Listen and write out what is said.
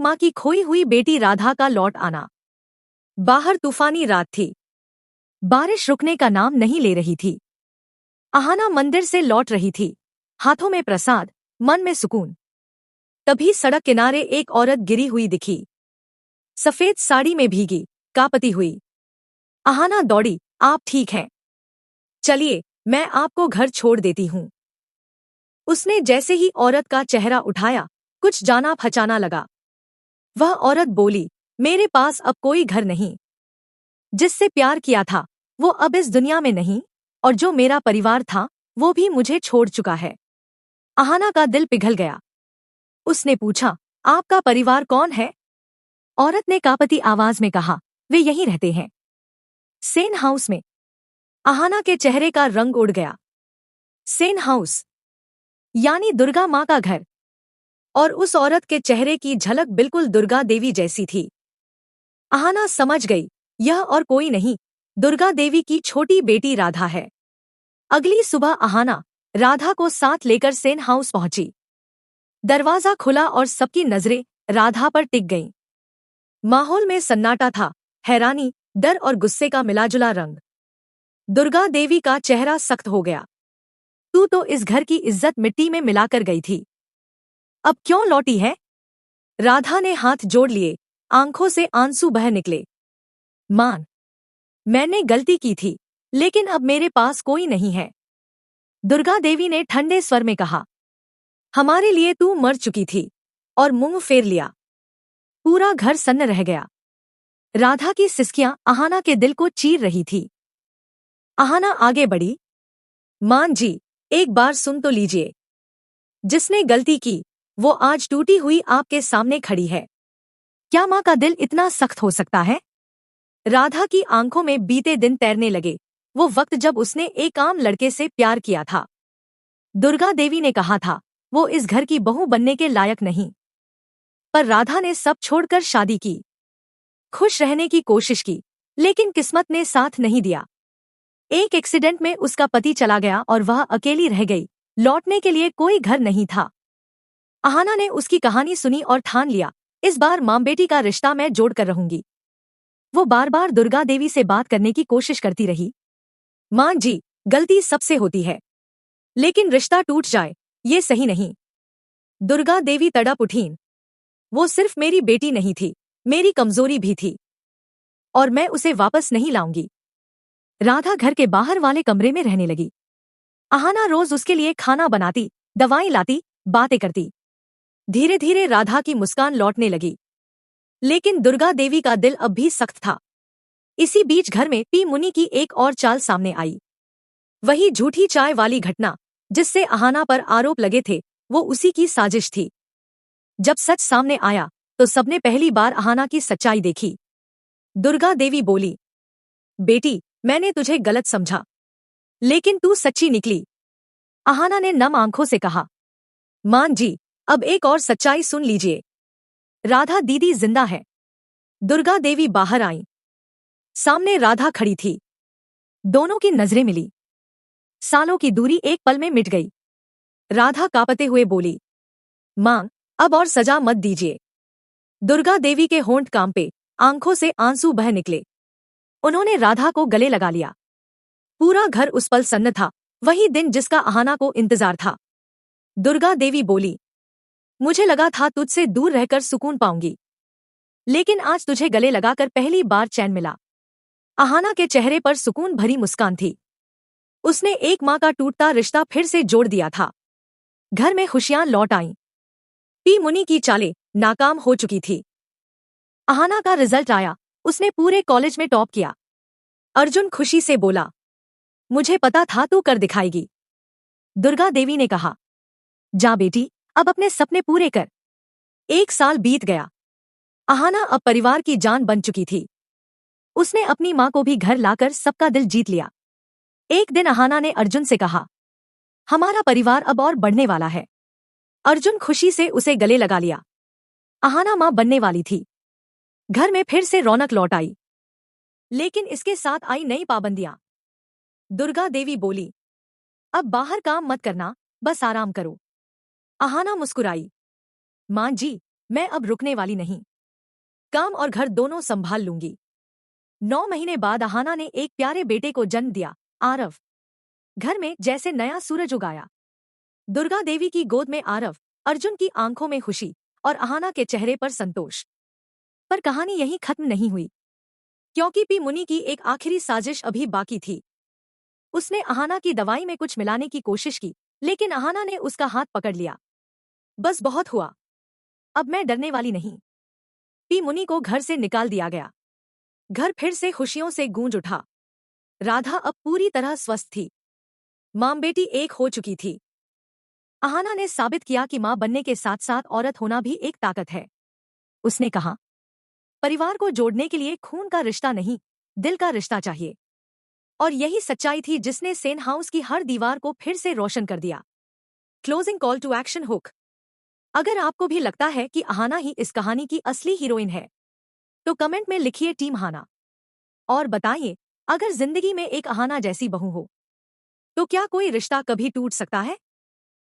माँ की खोई हुई बेटी राधा का लौट आना। बाहर तूफानी रात थी। बारिश रुकने का नाम नहीं ले रही थी। अहाना मंदिर से लौट रही थी, हाथों में प्रसाद, मन में सुकून। तभी सड़क किनारे एक औरत गिरी हुई दिखी, सफेद साड़ी में भीगी, कांपती हुई। अहाना दौड़ी, आप ठीक हैं? चलिए, मैं आपको घर छोड़ देती हूँ। उसने जैसे ही औरत का चेहरा उठाया, कुछ जाना पहचाना लगा। वह औरत बोली, मेरे पास अब कोई घर नहीं। जिससे प्यार किया था वो अब इस दुनिया में नहीं, और जो मेरा परिवार था वो भी मुझे छोड़ चुका है। अहाना का दिल पिघल गया। उसने पूछा, आपका परिवार कौन है? औरत ने कांपती आवाज में कहा, वे यहीं रहते हैं, सेन हाउस में। अहाना के चेहरे का रंग उड़ गया। सेन हाउस यानी दुर्गा माँ का घर। और उस औरत के चेहरे की झलक बिल्कुल दुर्गा देवी जैसी थी। अहाना समझ गई, यह और कोई नहीं, दुर्गा देवी की छोटी बेटी राधा है। अगली सुबह अहाना राधा को साथ लेकर सेन हाउस पहुंची। दरवाजा खुला और सबकी नजरें राधा पर टिक गईं। माहौल में सन्नाटा था, हैरानी, डर और गुस्से का मिलाजुला रंग। दुर्गा देवी का चेहरा सख्त हो गया। तू तो इस घर की इज्जत मिट्टी में मिलाकर गई थी, अब क्यों लौटी है? राधा ने हाथ जोड़ लिए, आंखों से आंसू बह निकले। मान, मैंने गलती की थी, लेकिन अब मेरे पास कोई नहीं है। दुर्गा देवी ने ठंडे स्वर में कहा, हमारे लिए तू मर चुकी थी। और मुंह फेर लिया। पूरा घर सन्न रह गया। राधा की सिसकियां अहाना के दिल को चीर रही थी। अहाना आगे बढ़ी, मान जी, एक बार सुन तो लीजिए। जिसने गलती की वो आज टूटी हुई आपके सामने खड़ी है। क्या माँ का दिल इतना सख्त हो सकता है? राधा की आंखों में बीते दिन तैरने लगे, वो वक्त जब उसने एक आम लड़के से प्यार किया था। दुर्गा देवी ने कहा था वो इस घर की बहू बनने के लायक नहीं, पर राधा ने सब छोड़कर शादी की। खुश रहने की कोशिश की, लेकिन किस्मत ने साथ नहीं दिया। एक एक्सीडेंट में उसका पति चला गया और वह अकेली रह गई। लौटने के लिए कोई घर नहीं था। अहाना ने उसकी कहानी सुनी और ठान लिया, इस बार मां बेटी का रिश्ता मैं जोड़कर रहूंगी। वो बार बार दुर्गा देवी से बात करने की कोशिश करती रही। मां जी, गलती सबसे होती है, लेकिन रिश्ता टूट जाए ये सही नहीं। दुर्गा देवी तड़प उठीं, वो सिर्फ मेरी बेटी नहीं थी, मेरी कमजोरी भी थी, और मैं उसे वापस नहीं लाऊंगी। राधा घर के बाहर वाले कमरे में रहने लगी। अहाना रोज उसके लिए खाना बनाती, दवाएं लाती, बातें करती। धीरे धीरे राधा की मुस्कान लौटने लगी, लेकिन दुर्गा देवी का दिल अब भी सख्त था। इसी बीच घर में पी मुनि की एक और चाल सामने आई। वही झूठी चाय वाली घटना जिससे अहाना पर आरोप लगे थे, वो उसी की साजिश थी। जब सच सामने आया तो सबने पहली बार अहाना की सच्चाई देखी। दुर्गा देवी बोली, बेटी, मैंने तुझे गलत समझा, लेकिन तू सच्ची निकली। अहाना ने नम आंखों से कहा, मान जी, अब एक और सच्चाई सुन लीजिए। राधा दीदी जिंदा है। दुर्गा देवी बाहर आईं। सामने राधा खड़ी थी। दोनों की नजरें मिली। सालों की दूरी एक पल में मिट गई। राधा कांपते हुए बोली, मां, अब और सजा मत दीजिए। दुर्गा देवी के होंठ कांपे, आंखों से आंसू बह निकले। उन्होंने राधा को गले लगा लिया। पूरा घर उस पल सन्न था, वही दिन जिसका अहाना को इंतजार था। दुर्गा देवी बोली, मुझे लगा था तुझसे दूर रहकर सुकून पाऊंगी, लेकिन आज तुझे गले लगाकर पहली बार चैन मिला। अहाना के चेहरे पर सुकून भरी मुस्कान थी। उसने एक माँ का टूटता रिश्ता फिर से जोड़ दिया था। घर में खुशियां लौट आईं। पी मुनि की चालें नाकाम हो चुकी थी। अहाना का रिजल्ट आया, उसने पूरे कॉलेज में टॉप किया। अर्जुन खुशी से बोला, मुझे पता था तू कर दिखाएगी। दुर्गा देवी ने कहा, जा बेटी, अब अपने सपने पूरे कर। 1 साल बीत गया। अहाना अब परिवार की जान बन चुकी थी। उसने अपनी माँ को भी घर लाकर सबका दिल जीत लिया। एक दिन अहाना ने अर्जुन से कहा, हमारा परिवार अब और बढ़ने वाला है। अर्जुन खुशी से उसे गले लगा लिया। अहाना माँ बनने वाली थी। घर में फिर से रौनक लौट आई, लेकिन इसके साथ आई नई पाबंदियां। दुर्गा देवी बोली, अब बाहर काम मत करना, बस आराम करो। अहाना मुस्कुराई, माँ जी, मैं अब रुकने वाली नहीं। काम और घर दोनों संभाल लूंगी। 9 महीने बाद अहाना ने एक प्यारे बेटे को जन्म दिया, आरव। घर में जैसे नया सूरज उगाया। दुर्गा देवी की गोद में आरव, अर्जुन की आंखों में खुशी और अहाना के चेहरे पर संतोष। पर कहानी यहीं खत्म नहीं हुई, क्योंकि पी मुनि की एक आखिरी साजिश अभी बाकी थी। उसने अहाना की दवाई में कुछ मिलाने की कोशिश की, लेकिन अहाना ने उसका हाथ पकड़ लिया। बस बहुत हुआ, अब मैं डरने वाली नहीं। पी मुनि को घर से निकाल दिया गया। घर फिर से खुशियों से गूंज उठा। राधा अब पूरी तरह स्वस्थ थी। मां बेटी एक हो चुकी थी। अहाना ने साबित किया कि मां बनने के साथ साथ औरत होना भी एक ताकत है। उसने कहा, परिवार को जोड़ने के लिए खून का रिश्ता नहीं, दिल का रिश्ता चाहिए। और यही सच्चाई थी जिसने सेन हाउस की हर दीवार को फिर से रोशन कर दिया। Closing call to action hook. अगर आपको भी लगता है कि अहाना ही इस कहानी की असली हीरोइन है, तो कमेंट में लिखिए टीम हाना और बताइए, अगर जिंदगी में एक अहाना जैसी बहू हो, तो क्या कोई रिश्ता कभी टूट सकता है?